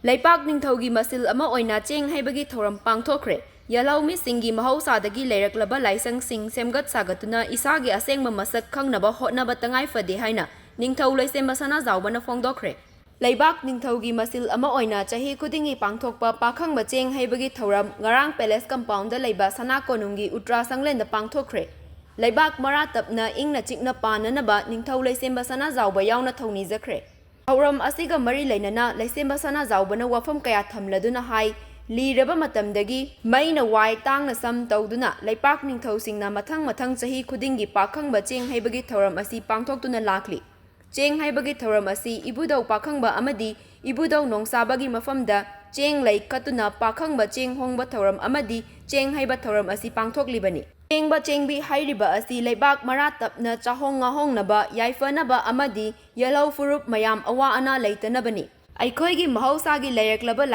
Leipak ningthaugi masil ama oina cheng haibagi thoram pangthokre. Yelhoumee singi Mahousadagi Leiraklaba Semgat Sagatuna isagi asengba masak khangnaba hotnaba tangai fade haina ningthau leisemba Sanajaoba na phongdokre. Leibak ningthaugi masil ama oina chahi khudingi pangthokpa pakhangba cheng haibagi thoram ngarang palace compound da leiba sana konungi utra sanglenda pangthokre. Leibak maratapna ingna chikna pananaba ningthau leisemba Sanajaoba yauna thawni zakre. Thoram asiga mari leinana leisemba Sanajaoba na wafam kaya thamladuna hai Liraba matamdagi maina wai tangna sam tawduna Leipak ningthausingnna mathang chahi khudingi pakhangba cheng haibagi thoram asi pangthoktuna lakli. Cheng haibagi thoram asi ibudau pakhangba amadi ibudau nongsabagi mafamda cheng lei katuna pakhangba cheng hongba thoram amadi cheng haiba thoram asi pangthoklibani. Chengba chengbi hairiba asi Leibak maratapna chahonga hongnaba yaifanaba amadi yellow furup mayam awa ana leitanabani. Aikhoigi Mahousagi Leiraklaba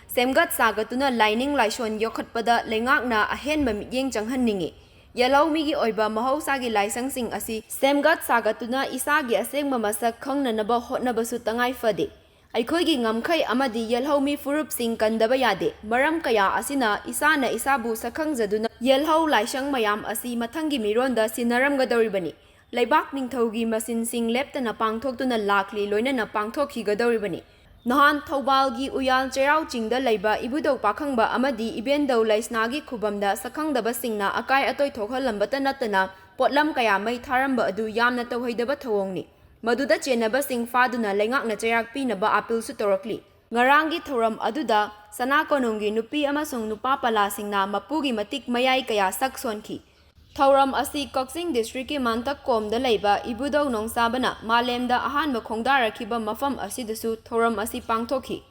Semgat Sagatuna Lining Laishon Yokhatpada Lengakna ahenba mityeng changhanningi. Yelhoumee gi oiba Mahousagi Laisangsin asi Semgat Sagatuna isagi asengba masak khangnanaba hotnabasu tangai fade. Aikhoigi ngamkhai amadi Yelhoumee furupsing kandaba yade. Maram kaya asina isana isabu sakhangzaduna Yelhou Laisang mayam asi mathangi mironda sinaramgadoribani. Leibak ningthaugi masinsing leptana pangthoktuna lakli loinana pangthokhigadoribani. Nahan Thaubalgi Uyal Cherau Chingda leiba ibudau pakhangba amadi ibendau laisnagi khubamda sakhangdaba singna akai atoi thokhalambata natana potlam kaya mai tharamba adu yamna tawhaidaba thawongni. Maduda chenaba sing faduna lengakna cherak pinaba apil su torakli. Ngarangi thoram aduda sana konungi nupi amasung nupa pala singna mapugi matik mayai kaya saksonki. Thoram asi Koksing District ki Mantak Komda leiba ibudau nongsabana malemda ahanba khongdarakiba mafam asidasu thoram asi pangthokhi.